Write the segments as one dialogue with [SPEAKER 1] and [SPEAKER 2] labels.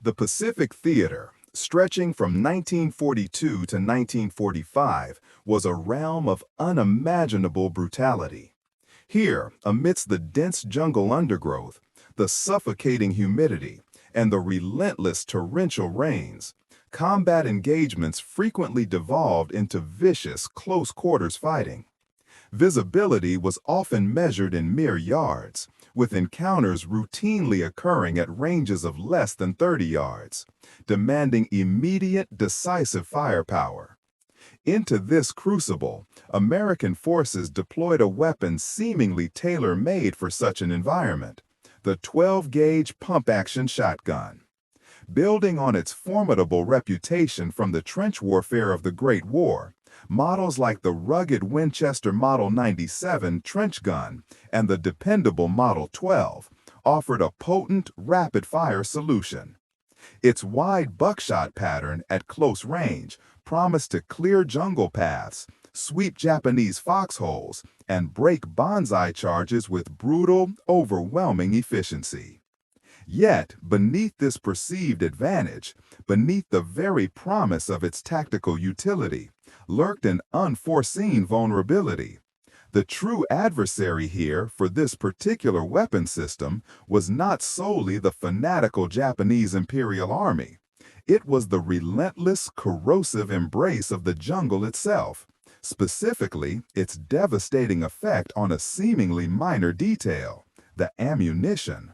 [SPEAKER 1] The Pacific Theater, stretching from 1942 to 1945, was a realm of unimaginable brutality. Here, amidst the dense jungle undergrowth, the suffocating humidity, and the relentless torrential rains, combat engagements frequently devolved into vicious close-quarters fighting. Visibility was often measured in mere yards, with encounters routinely occurring at ranges of less than 30 yards, demanding immediate, decisive firepower. Into this crucible, American forces deployed a weapon seemingly tailor-made for such an environment, the 12-gauge pump-action shotgun. Building on its formidable reputation from the trench warfare of the Great War, models like the rugged Winchester Model 97 trench gun and the dependable Model 12 offered a potent, rapid-fire solution. Its wide buckshot pattern at close range promised to clear jungle paths, sweep Japanese foxholes, and break bonsai charges with brutal, overwhelming efficiency. Yet, beneath this perceived advantage, beneath the very promise of its tactical utility, lurked an unforeseen vulnerability. The true adversary here for this particular weapon system was not solely the fanatical Japanese Imperial Army. It was the relentless, corrosive embrace of the jungle itself, specifically its devastating effect on a seemingly minor detail, the ammunition.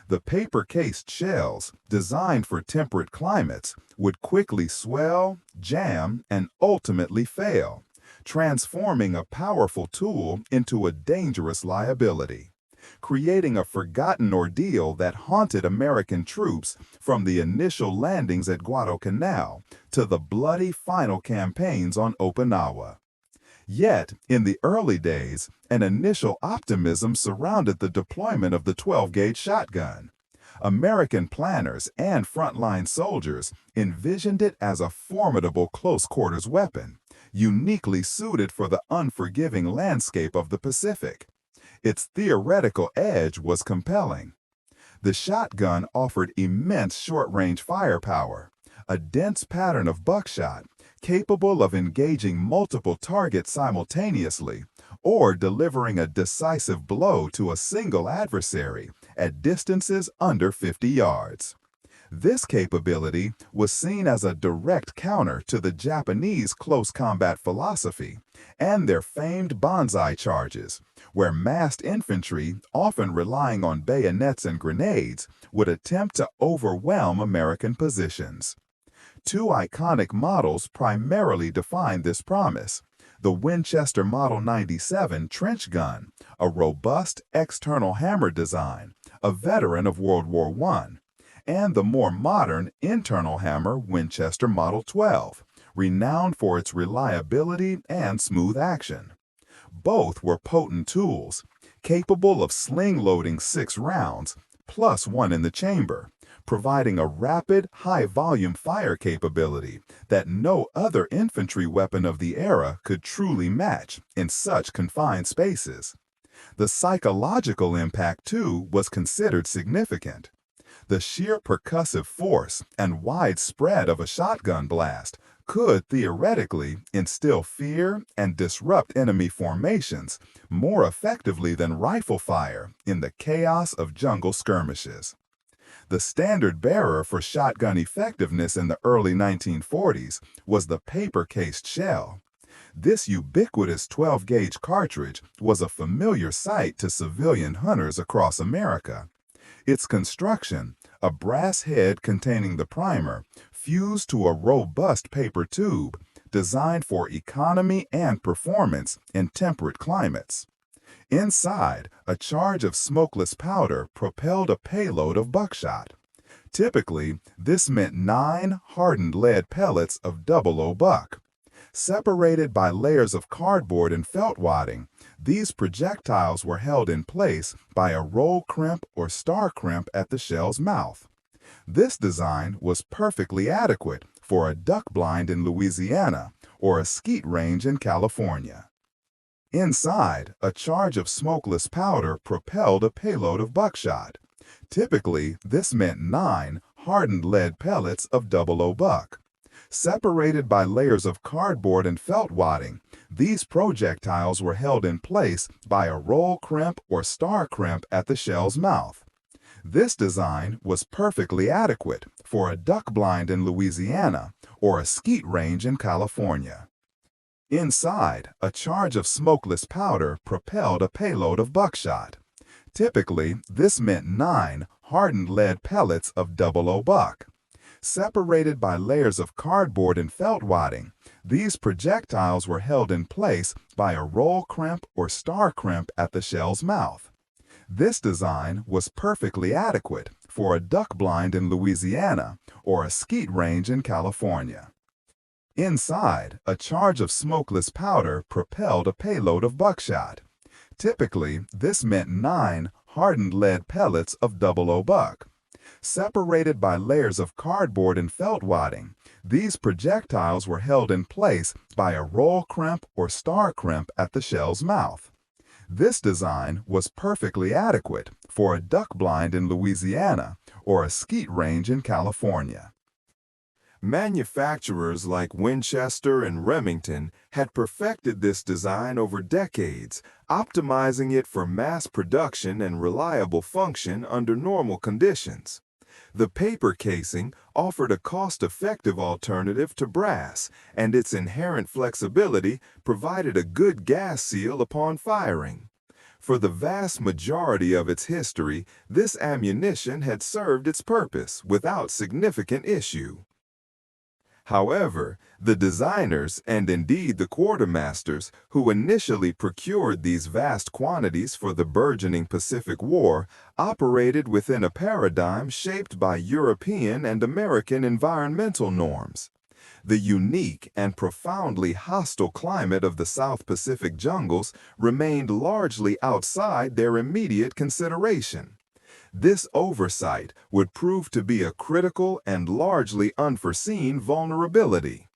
[SPEAKER 1] The paper-cased shells, designed for temperate climates, would quickly swell, jam, and ultimately fail, transforming a powerful tool into a dangerous liability, creating a forgotten ordeal that haunted American troops from the initial landings at Guadalcanal to the bloody final campaigns on Okinawa. Yet, in the early days, an initial optimism surrounded the deployment of the 12-gauge shotgun. American planners and frontline soldiers envisioned it as a formidable close-quarters weapon, uniquely suited for the unforgiving landscape of the Pacific. Its theoretical edge was compelling. The shotgun offered immense short-range firepower, a dense pattern of buckshot, capable of engaging multiple targets simultaneously or delivering a decisive blow to a single adversary at distances under 50 yards. This capability was seen as a direct counter to the Japanese close combat philosophy and their famed bonsai charges, where massed infantry, often relying on bayonets and grenades, would attempt to overwhelm American positions. Two iconic models primarily define this promise: the Winchester Model 97 trench gun, a robust external hammer design, a veteran of World War I, and the more modern internal hammer Winchester Model 12, renowned for its reliability and smooth action. Both were potent tools, capable of sling-loading 6 rounds, plus 1 in the chamber, providing a rapid, high-volume fire capability that no other infantry weapon of the era could truly match in such confined spaces. The psychological impact, too, was considered significant. The sheer percussive force and widespread of a shotgun blast could theoretically instill fear and disrupt enemy formations more effectively than rifle fire in the chaos of jungle skirmishes. The standard bearer for shotgun effectiveness in the early 1940s was the paper-cased shell. This ubiquitous 12-gauge cartridge was a familiar sight to civilian hunters across America. Its construction, a brass head containing the primer, fused to a robust paper tube, designed for economy and performance in temperate climates. Inside, a charge of smokeless powder propelled a payload of buckshot. Typically, this meant 9 hardened lead pellets of 00 buck. Separated by layers of cardboard and felt wadding, these projectiles were held in place by a roll crimp or star crimp at the shell's mouth. This design was perfectly adequate for a duck blind in Louisiana or a skeet range in California. Inside, a charge of smokeless powder propelled a payload of buckshot. Typically, this meant 9 hardened lead pellets of 00 buck. Separated by layers of cardboard and felt wadding, these projectiles were held in place by a roll crimp or star crimp at the shell's mouth. This design was perfectly adequate for a duck blind in Louisiana or a skeet range in California. Inside, a charge of smokeless powder propelled a payload of buckshot. Typically, this meant 9 hardened lead pellets of 00 buck. Separated by layers of cardboard and felt wadding, these projectiles were held in place by a roll crimp or star crimp at the shell's mouth. This design was perfectly adequate for a duck blind in Louisiana or a skeet range in California. Inside, a charge of smokeless powder propelled a payload of buckshot. Typically, this meant 9 hardened lead pellets of 00 buck. Separated by layers of cardboard and felt wadding, these projectiles were held in place by a roll crimp or star crimp at the shell's mouth. This design was perfectly adequate for a duck blind in Louisiana or a skeet range in California. Manufacturers like Winchester and Remington had perfected this design over decades, optimizing it for mass production and reliable function under normal conditions. The paper casing offered a cost-effective alternative to brass, and its inherent flexibility provided a good gas seal upon firing. For the vast majority of its history, this ammunition had served its purpose without significant issue. However, the designers, and indeed the quartermasters, who initially procured these vast quantities for the burgeoning Pacific War, operated within a paradigm shaped by European and American environmental norms. The unique and profoundly hostile climate of the South Pacific jungles remained largely outside their immediate consideration. This oversight would prove to be a critical and largely unforeseen vulnerability.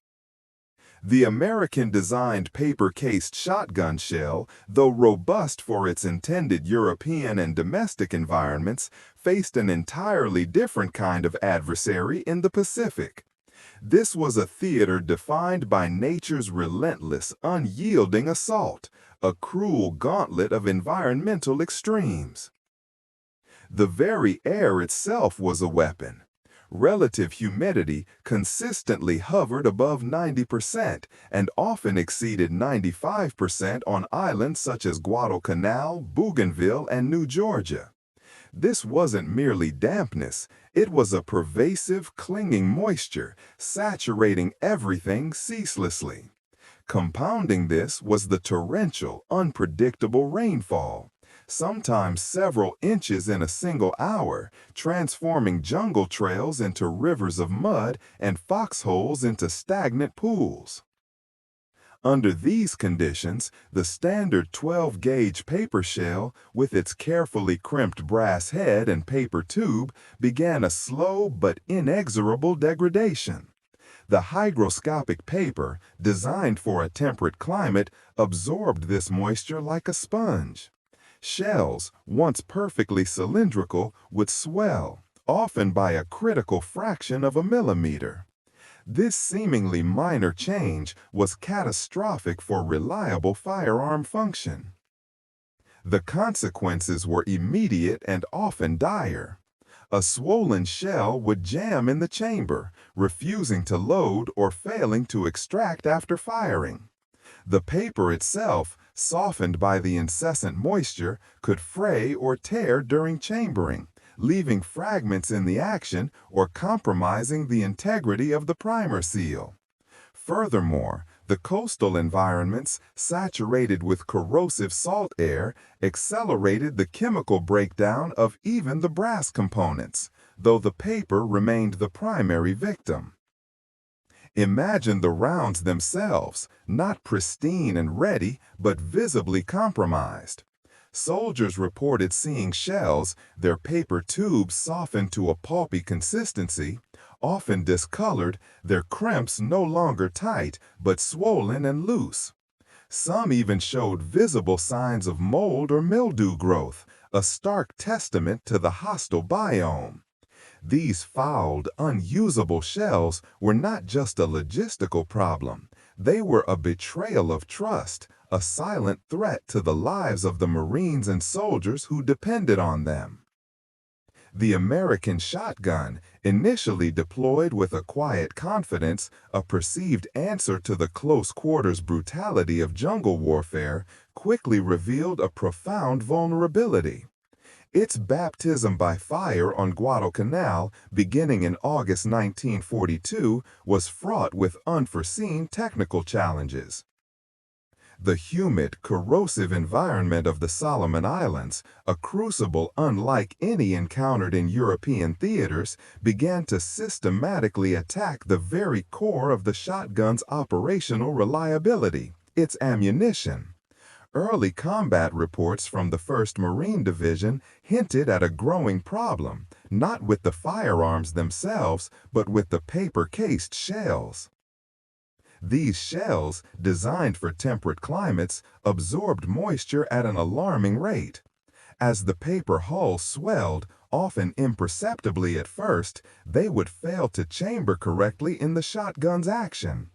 [SPEAKER 1] The American-designed paper-cased shotgun shell, though robust for its intended European and domestic environments, faced an entirely different kind of adversary in the Pacific. This was a theater defined by nature's relentless, unyielding assault, a cruel gauntlet of environmental extremes. The very air itself was a weapon. Relative humidity consistently hovered above 90% and often exceeded 95% on islands such as Guadalcanal, Bougainville, and New Georgia. This wasn't merely dampness, it was a pervasive, clinging moisture, saturating everything ceaselessly. Compounding this was the torrential, unpredictable rainfall, sometimes several inches in a single hour, transforming jungle trails into rivers of mud and foxholes into stagnant pools. Under these conditions, the standard 12-gauge paper shell, with its carefully crimped brass head and paper tube, began a slow but inexorable degradation. The hygroscopic paper, designed for a temperate climate, absorbed this moisture like a sponge. Shells, once perfectly cylindrical, would swell, often by a critical fraction of a millimeter. This seemingly minor change was catastrophic for reliable firearm function. The consequences were immediate and often dire. A swollen shell would jam in the chamber, refusing to load or failing to extract after firing. The paper itself, softened by the incessant moisture, could fray or tear during chambering, leaving fragments in the action or compromising the integrity of the primer seal. Furthermore, the coastal environments, saturated with corrosive salt air, accelerated the chemical breakdown of even the brass components, though the paper remained the primary victim. Imagine the rounds themselves, not pristine and ready, but visibly compromised. Soldiers reported seeing shells, their paper tubes softened to a pulpy consistency, often discolored, their crimps no longer tight, but swollen and loose. Some even showed visible signs of mold or mildew growth, a stark testament to the hostile biome. These fouled, unusable shells were not just a logistical problem. They were a betrayal of trust, a silent threat to the lives of the Marines and soldiers who depended on them. The American shotgun, initially deployed with a quiet confidence, a perceived answer to the close-quarters brutality of jungle warfare, quickly revealed a profound vulnerability. Its baptism by fire on Guadalcanal, beginning in August 1942, was fraught with unforeseen technical challenges. The humid, corrosive environment of the Solomon Islands, a crucible unlike any encountered in European theaters, began to systematically attack the very core of the shotgun's operational reliability, its ammunition. Early combat reports from the 1st Marine Division hinted at a growing problem, not with the firearms themselves, but with the paper-cased shells. These shells, designed for temperate climates, absorbed moisture at an alarming rate. As the paper hull swelled, often imperceptibly at first, they would fail to chamber correctly in the shotgun's action.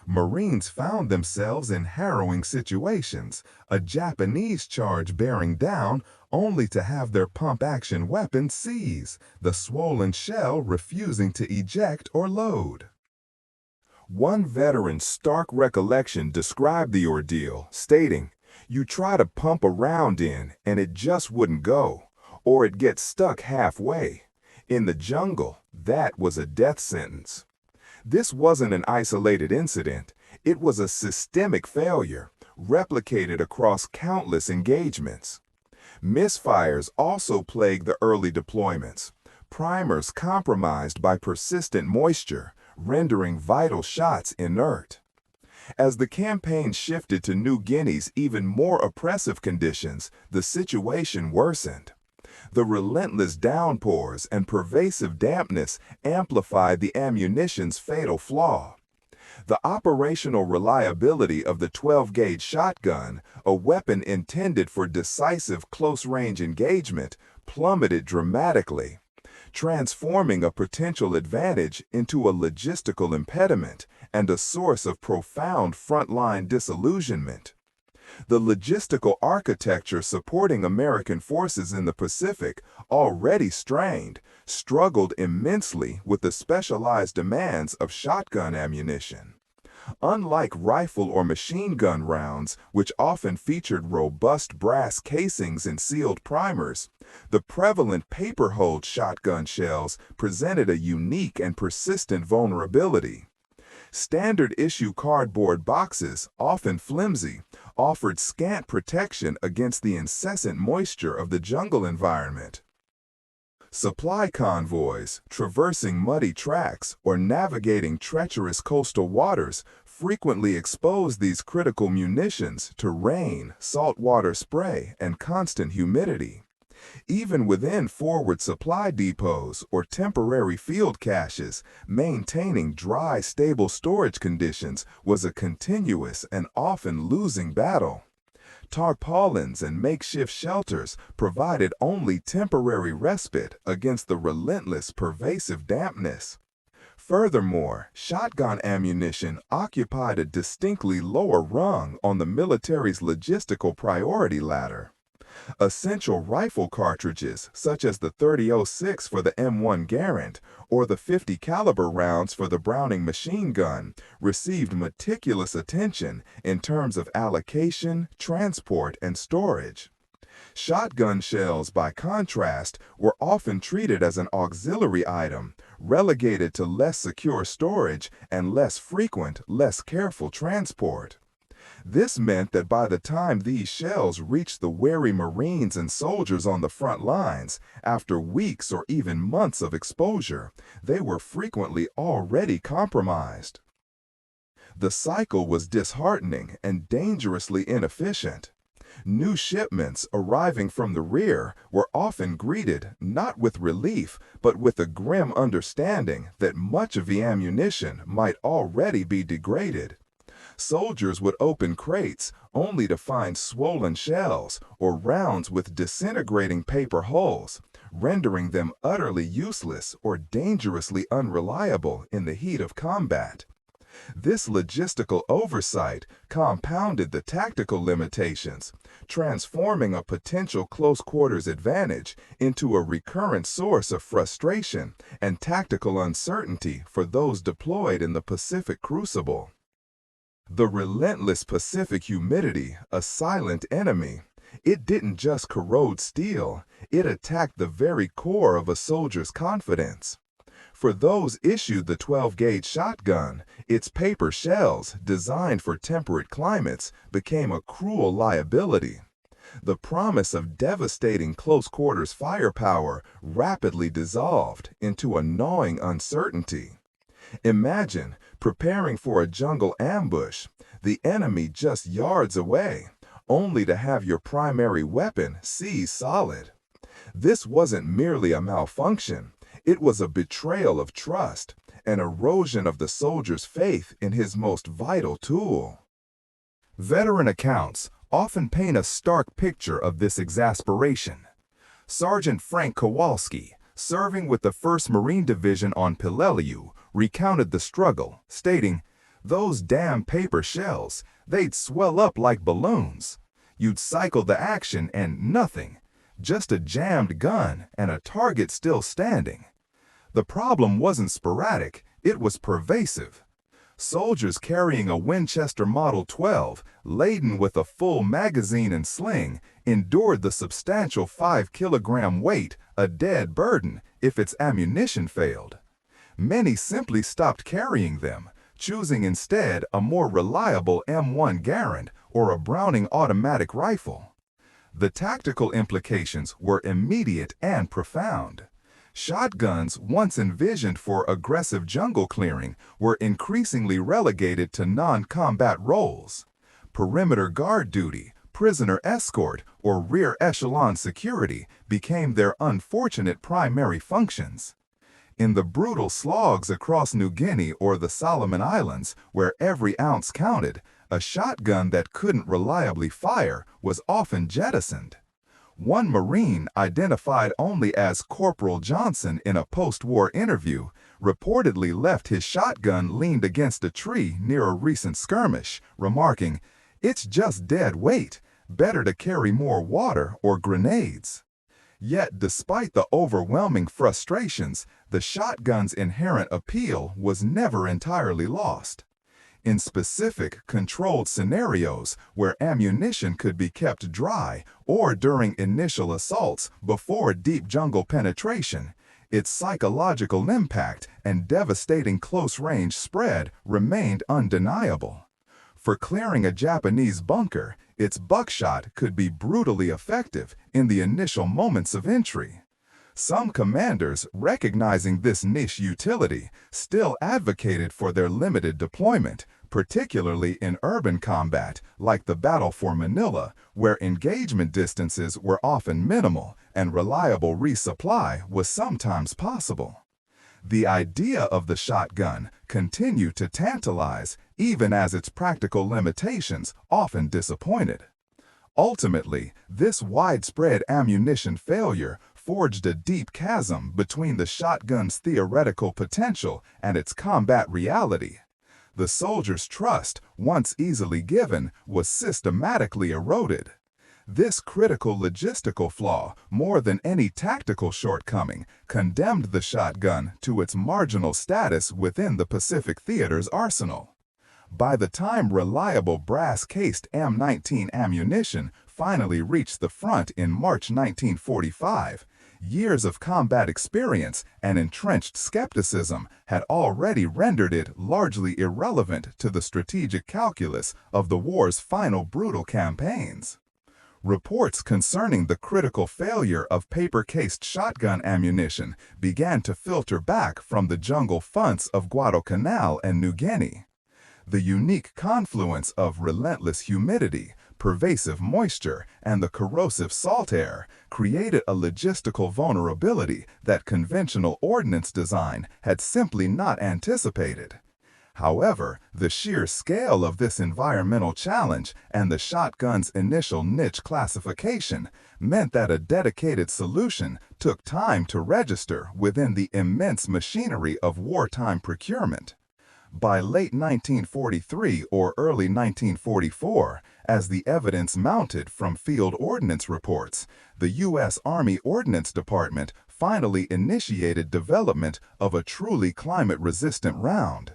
[SPEAKER 1] Marines found themselves in harrowing situations, a Japanese charge bearing down only to have their pump-action weapon seize, the swollen shell refusing to eject or load. One veteran's stark recollection described the ordeal, stating, "You try to pump a round in and it just wouldn't go, or it gets stuck halfway. In the jungle, that was a death sentence." This wasn't an isolated incident. It was a systemic failure, replicated across countless engagements. Misfires also plagued the early deployments. Primers compromised by persistent moisture, rendering vital shots inert. As the campaign shifted to New Guinea's even more oppressive conditions, the situation worsened. The relentless downpours and pervasive dampness amplified the ammunition's fatal flaw. The operational reliability of the 12-gauge shotgun, a weapon intended for decisive close-range engagement, plummeted dramatically, transforming a potential advantage into a logistical impediment and a source of profound frontline disillusionment. The logistical architecture supporting American forces in the Pacific, already strained, struggled immensely with the specialized demands of shotgun ammunition. Unlike rifle or machine gun rounds, which often featured robust brass casings and sealed primers, the prevalent paper-hulled shotgun shells presented a unique and persistent vulnerability. Standard-issue cardboard boxes, often flimsy, offered scant protection against the incessant moisture of the jungle environment. Supply convoys, traversing muddy tracks or navigating treacherous coastal waters, frequently exposed these critical munitions to rain, saltwater spray, and constant humidity. Even within forward supply depots or temporary field caches, maintaining dry, stable storage conditions was a continuous and often losing battle. Tarpaulins and makeshift shelters provided only temporary respite against the relentless, pervasive dampness. Furthermore, shotgun ammunition occupied a distinctly lower rung on the military's logistical priority ladder. Essential rifle cartridges, such as the .30-06 for the M1 Garand or the .50 caliber rounds for the Browning machine gun, received meticulous attention in terms of allocation, transport, and storage. Shotgun shells, by contrast, were often treated as an auxiliary item, relegated to less secure storage and less frequent, less careful transport. This meant that by the time these shells reached the wary Marines and soldiers on the front lines, after weeks or even months of exposure, they were frequently already compromised. The cycle was disheartening and dangerously inefficient. New shipments arriving from the rear were often greeted not with relief, but with a grim understanding that much of the ammunition might already be degraded. Soldiers would open crates only to find swollen shells or rounds with disintegrating paper hulls, rendering them utterly useless or dangerously unreliable in the heat of combat. This logistical oversight compounded the tactical limitations, transforming a potential close-quarters advantage into a recurrent source of frustration and tactical uncertainty for those deployed in the Pacific crucible. The relentless Pacific humidity, a silent enemy, it didn't just corrode steel, it attacked the very core of a soldier's confidence. For those issued the 12-gauge shotgun, its paper shells, designed for temperate climates, became a cruel liability. The promise of devastating close-quarters firepower rapidly dissolved into a gnawing uncertainty. Imagine preparing for a jungle ambush, the enemy just yards away, only to have your primary weapon seize solid. This wasn't merely a malfunction. It was a betrayal of trust, an erosion of the soldier's faith in his most vital tool. Veteran accounts often paint a stark picture of this exasperation. Sergeant Frank Kowalski, serving with the 1st Marine Division on Peleliu, recounted the struggle, stating, "Those damn paper shells, they'd swell up like balloons. You'd cycle the action and nothing, just a jammed gun and a target still standing." The problem wasn't sporadic, it was pervasive. Soldiers carrying a Winchester Model 12, laden with a full magazine and sling, endured the substantial 5-kilogram weight, a dead burden, if its ammunition failed. Many simply stopped carrying them, choosing instead a more reliable M1 Garand or a Browning automatic rifle. The tactical implications were immediate and profound. Shotguns, once envisioned for aggressive jungle clearing, were increasingly relegated to non-combat roles. Perimeter guard duty, prisoner escort, or rear echelon security became their unfortunate primary functions. In the brutal slogs across New Guinea or the Solomon Islands, where every ounce counted, a shotgun that couldn't reliably fire was often jettisoned. One Marine, identified only as Corporal Johnson in a post-war interview, reportedly left his shotgun leaned against a tree near a recent skirmish, remarking, "It's just dead weight, better to carry more water or grenades." Yet, despite the overwhelming frustrations, the shotgun's inherent appeal was never entirely lost. In specific, controlled scenarios where ammunition could be kept dry or during initial assaults before deep jungle penetration, its psychological impact and devastating close-range spread remained undeniable. For clearing a Japanese bunker, its buckshot could be brutally effective in the initial moments of entry. Some commanders, recognizing this niche utility, still advocated for their limited deployment, particularly in urban combat, like the Battle for Manila, where engagement distances were often minimal and reliable resupply was sometimes possible. The idea of the shotgun continued to tantalize, even as its practical limitations often disappointed. Ultimately, this widespread ammunition failure forged a deep chasm between the shotgun's theoretical potential and its combat reality. The soldier's trust, once easily given, was systematically eroded. This critical logistical flaw, more than any tactical shortcoming, condemned the shotgun to its marginal status within the Pacific Theater's arsenal. By the time reliable brass-cased M19 ammunition finally reached the front in March 1945, years of combat experience and entrenched skepticism had already rendered it largely irrelevant to the strategic calculus of the war's final brutal campaigns. Reports concerning the critical failure of paper-cased shotgun ammunition began to filter back from the jungle fronts of Guadalcanal and New Guinea. The unique confluence of relentless humidity, pervasive moisture, and the corrosive salt air created a logistical vulnerability that conventional ordnance design had simply not anticipated. However, the sheer scale of this environmental challenge and the shotgun's initial niche classification meant that a dedicated solution took time to register within the immense machinery of wartime procurement. By late 1943 or early 1944, as the evidence mounted from field ordnance reports, the U.S. Army Ordnance Department finally initiated development of a truly climate-resistant round.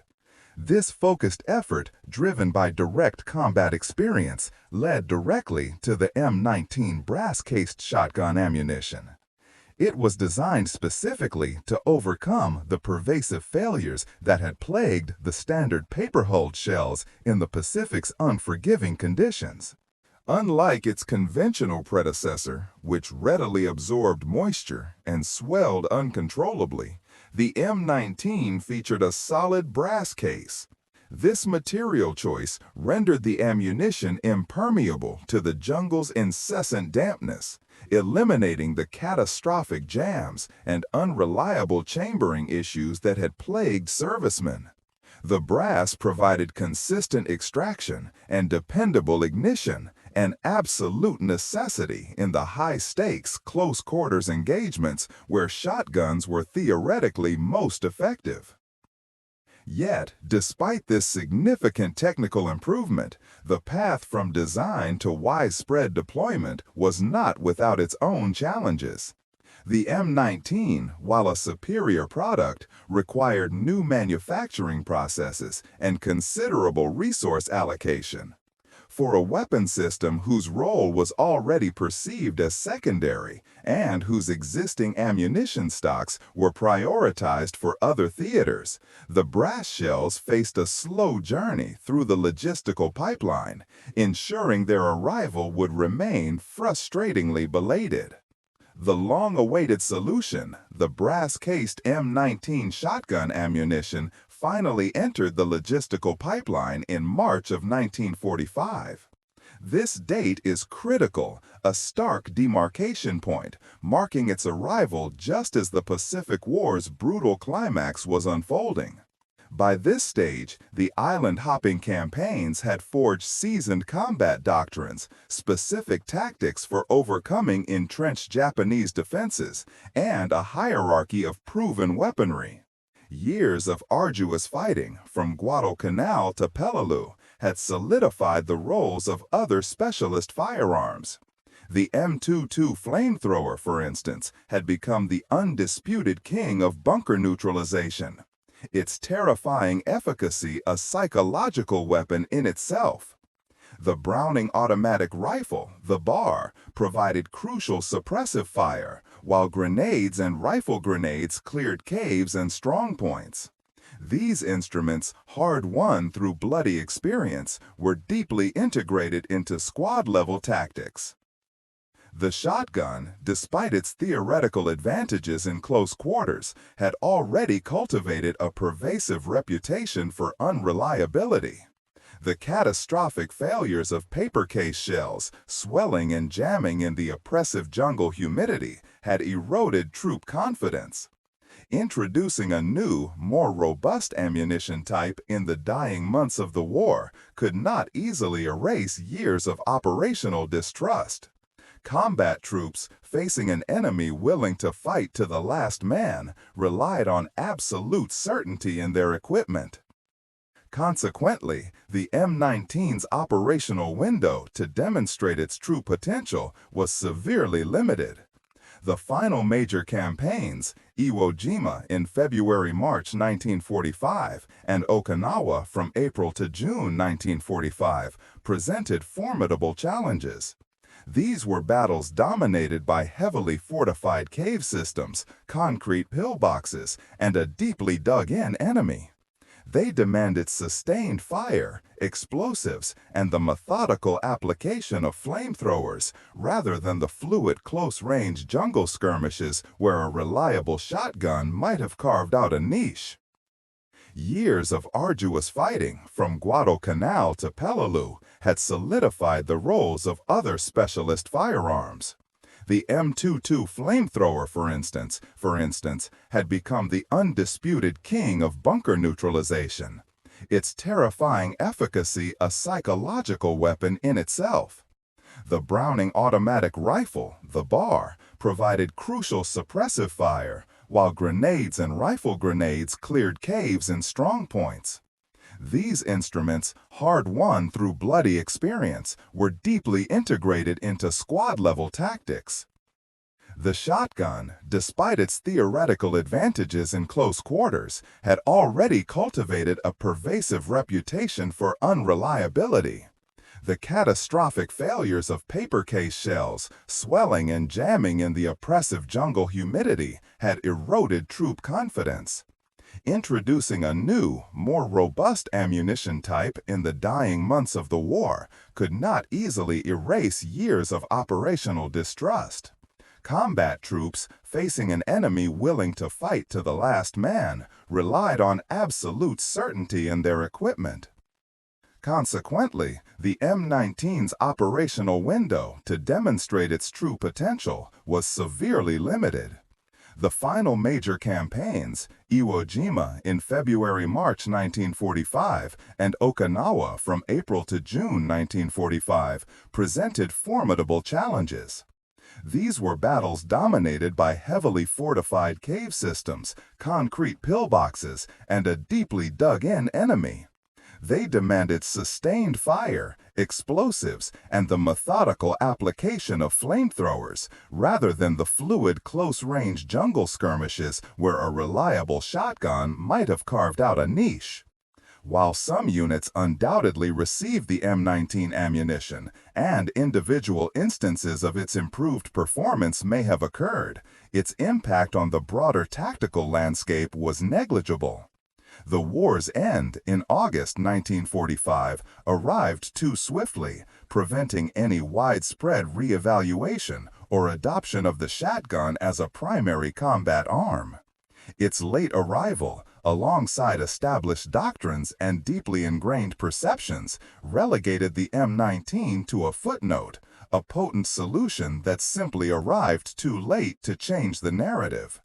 [SPEAKER 1] This focused effort, driven by direct combat experience, led directly to the M19 brass-cased shotgun ammunition. It was designed specifically to overcome the pervasive failures that had plagued the standard paper-hulled shells in the Pacific's unforgiving conditions. Unlike its conventional predecessor, which readily absorbed moisture and swelled uncontrollably, the M19 featured a solid brass case. This material choice rendered the ammunition impermeable to the jungle's incessant dampness, eliminating the catastrophic jams and unreliable chambering issues that had plagued servicemen. The brass provided consistent extraction and dependable ignition, an absolute necessity in the high-stakes, close-quarters engagements where shotguns were theoretically most effective. Yet, despite this significant technical improvement, the path from design to widespread deployment was not without its own challenges. The M19, while a superior product, required new manufacturing processes and considerable resource allocation. For a weapon system whose role was already perceived as secondary and whose existing ammunition stocks were prioritized for other theaters, the brass shells faced a slow journey through the logistical pipeline, ensuring their arrival would remain frustratingly belated. The long-awaited solution, the brass-cased M19 shotgun ammunition, finally entered the logistical pipeline in March of 1945. This date is critical, a stark demarcation point, marking its arrival just as the Pacific War's brutal climax was unfolding. By this stage, the island-hopping campaigns had forged seasoned combat doctrines, specific tactics for overcoming entrenched Japanese defenses, and a hierarchy of proven weaponry. Years of arduous fighting, from Guadalcanal to Peleliu, had solidified the roles of other specialist firearms. The M22 flamethrower, for instance, had become the undisputed king of bunker neutralization. Its terrifying efficacy a psychological weapon in itself. The Browning automatic rifle, the BAR, provided crucial suppressive fire, while grenades and rifle grenades cleared caves and strongpoints. These instruments, hard-won through bloody experience, were deeply integrated into squad-level tactics. The shotgun, despite its theoretical advantages in close quarters, had already cultivated a pervasive reputation for unreliability. The catastrophic failures of paper case shells, swelling and jamming in the oppressive jungle humidity, had eroded troop confidence. Introducing a new, more robust ammunition type in the dying months of the war could not easily erase years of operational distrust. Combat troops, facing an enemy willing to fight to the last man, relied on absolute certainty in their equipment. Consequently, the M19's operational window to demonstrate its true potential was severely limited. The final major campaigns, Iwo Jima in February-March 1945 and Okinawa from April to June 1945, presented formidable challenges. These were battles dominated by heavily fortified cave systems, concrete pillboxes, and a deeply dug-in enemy. They demanded sustained fire, explosives, and the methodical application of flamethrowers, rather than the fluid close-range jungle skirmishes where a reliable shotgun might have carved out a niche. Years of arduous fighting, from Guadalcanal to Peleliu, had solidified the roles of other specialist firearms. The M22 flamethrower, for instance, had become the undisputed king of bunker neutralization. its terrifying efficacy a psychological weapon in itself. The Browning automatic rifle, the BAR, provided crucial suppressive fire, while grenades and rifle grenades cleared caves and strongpoints. These instruments, hard-won through bloody experience, were deeply integrated into squad-level tactics. The shotgun, despite its theoretical advantages in close quarters, had already cultivated a pervasive reputation for unreliability. The catastrophic failures of paper case shells, swelling and jamming in the oppressive jungle humidity, had eroded troop confidence. Introducing a new, more robust ammunition type in the dying months of the war could not easily erase years of operational distrust. Combat troops, facing an enemy willing to fight to the last man, relied on absolute certainty in their equipment. Consequently, the M19's operational window to demonstrate its true potential was severely limited. The final major campaigns, Iwo Jima in February-March 1945 and Okinawa from April to June 1945, presented formidable challenges. These were battles dominated by heavily fortified cave systems, concrete pillboxes, and a deeply dug-in enemy. They demanded sustained fire, explosives, and the methodical application of flamethrowers, rather than the fluid close-range jungle skirmishes where a reliable shotgun might have carved out a niche. While some units undoubtedly received the M19 ammunition, and individual instances of its improved performance may have occurred, its impact on the broader tactical landscape was negligible. The war's end in August 1945 arrived too swiftly, preventing any widespread re-evaluation or adoption of the shotgun as a primary combat arm. Its late arrival, alongside established doctrines and deeply ingrained perceptions, relegated the M19 to a footnote, a potent solution that simply arrived too late to change the narrative.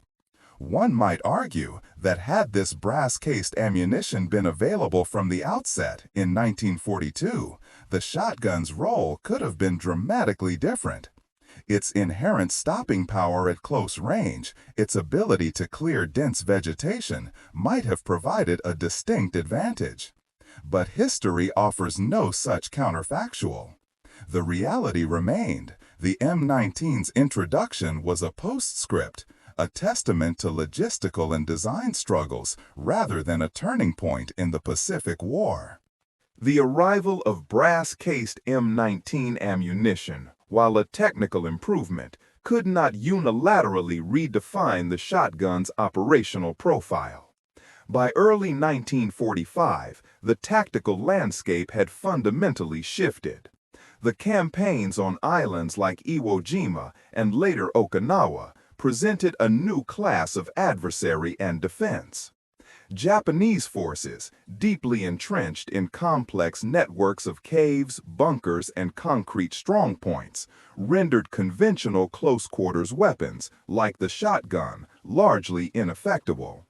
[SPEAKER 1] One might argue that had this brass-cased ammunition been available from the outset in 1942, the shotgun's role could have been dramatically different. Its inherent stopping power at close range, its ability to clear dense vegetation, might have provided a distinct advantage. But history offers no such counterfactual. The reality remained: the M19's introduction was a postscript, a testament to logistical and design struggles rather than a turning point in the Pacific War. The arrival of brass-cased M19 ammunition, while a technical improvement, could not unilaterally redefine the shotgun's operational profile. By early 1945, the tactical landscape had fundamentally shifted. The campaigns on islands like Iwo Jima and later Okinawa presented a new class of adversary and defense. Japanese forces, deeply entrenched in complex networks of caves, bunkers, and concrete strongpoints, rendered conventional close-quarters weapons, like the shotgun, largely ineffectual.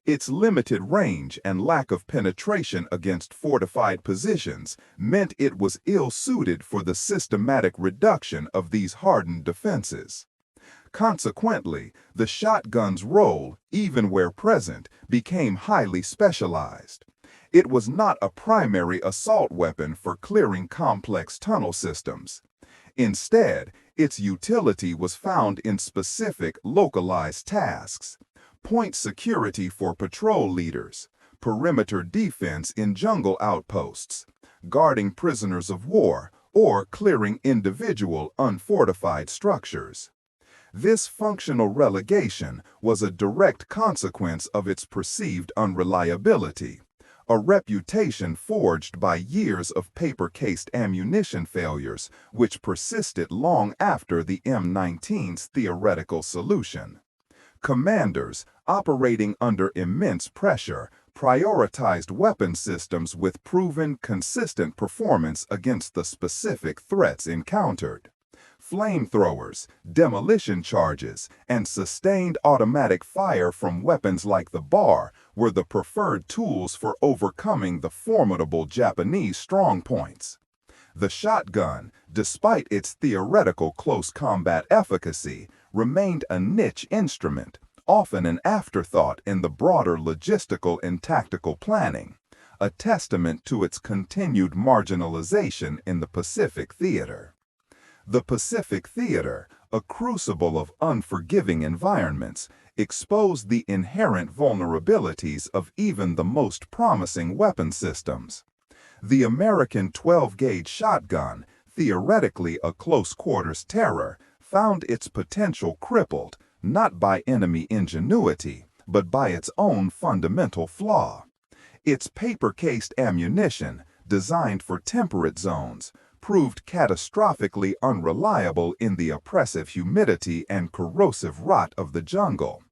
[SPEAKER 1] Its limited range and lack of penetration against fortified positions meant it was ill-suited for the systematic reduction of these hardened defenses. Consequently, the shotgun's role, even where present, became highly specialized. It was not a primary assault weapon for clearing complex tunnel systems. Instead, its utility was found in specific, localized tasks: point security for patrol leaders, perimeter defense in jungle outposts, guarding prisoners of war, or clearing individual unfortified structures. This functional relegation was a direct consequence of its perceived unreliability, a reputation forged by years of paper-cased ammunition failures which persisted long after the M19's theoretical solution. Commanders, operating under immense pressure, prioritized weapon systems with proven, consistent performance against the specific threats encountered. Flamethrowers, demolition charges, and sustained automatic fire from weapons like the bar were the preferred tools for overcoming the formidable Japanese strongpoints. The shotgun, despite its theoretical close combat efficacy, remained a niche instrument, often an afterthought in the broader logistical and tactical planning, a testament to its continued marginalization in the Pacific theater. The Pacific theater, a crucible of unforgiving environments, exposed the inherent vulnerabilities of even the most promising weapon systems. The American 12-gauge shotgun, theoretically a close-quarters terror, found its potential crippled, not by enemy ingenuity, but by its own fundamental flaw. Its paper-cased ammunition, designed for temperate zones, proved catastrophically unreliable in the oppressive humidity and corrosive rot of the jungle.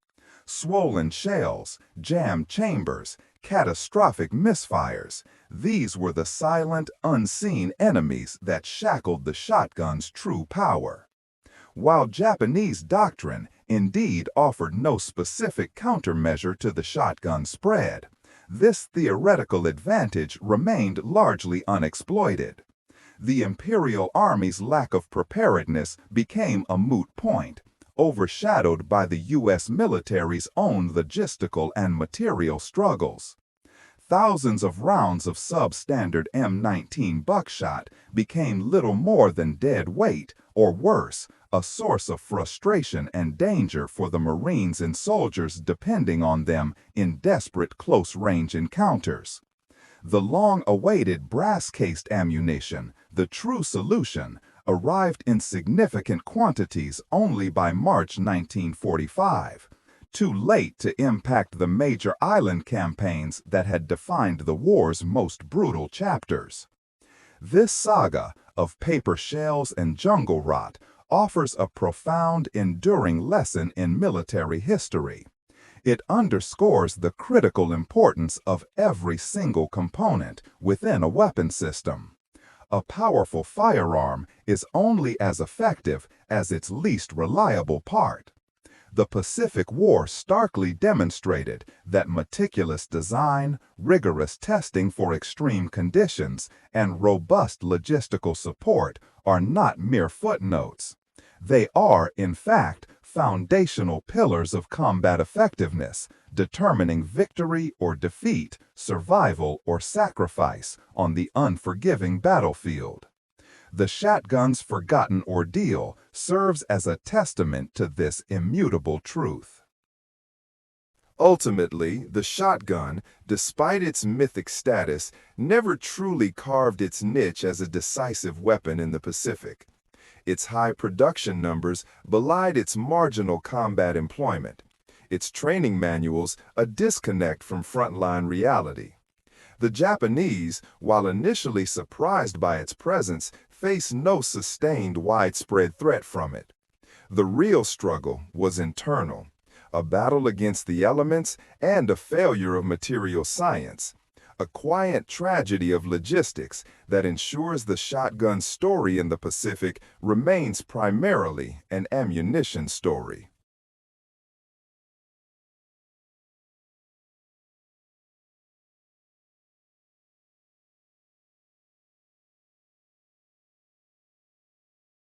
[SPEAKER 1] Swollen shells, jammed chambers, catastrophic misfires, these were the silent, unseen enemies that shackled the shotgun's true power. While Japanese doctrine indeed offered no specific countermeasure to the shotgun spread, this theoretical advantage remained largely unexploited. The Imperial Army's lack of preparedness became a moot point, overshadowed by the U.S. military's own logistical and material struggles. Thousands of rounds of substandard M19 buckshot became little more than dead weight, or worse, a source of frustration and danger for the Marines and soldiers depending on them in desperate close-range encounters. The long-awaited brass-cased ammunition, the true solution, arrived in significant quantities only by March 1945, too late to impact the major island campaigns that had defined the war's most brutal chapters. This saga of paper shells and jungle rot offers a profound, enduring lesson in military history. It underscores the critical importance of every single component within a weapon system. A powerful firearm is only as effective as its least reliable part. The Pacific War starkly demonstrated that meticulous design, rigorous testing for extreme conditions, and robust logistical support are not mere footnotes. They are, in fact, foundational pillars of combat effectiveness, determining victory or defeat, survival or sacrifice on the unforgiving battlefield. The shotgun's forgotten ordeal serves as a testament to this immutable truth. Ultimately, the shotgun, despite its mythic status, never truly carved its niche as a decisive weapon in the Pacific. Its high production numbers belied its marginal combat employment. Its training manuals a disconnect from frontline reality. The Japanese, while initially surprised by its presence, faced no sustained widespread threat from it. The real struggle was internal, a battle against the elements and a failure of material science, a quiet tragedy of logistics that ensures the shotgun's story in the Pacific remains primarily an ammunition story.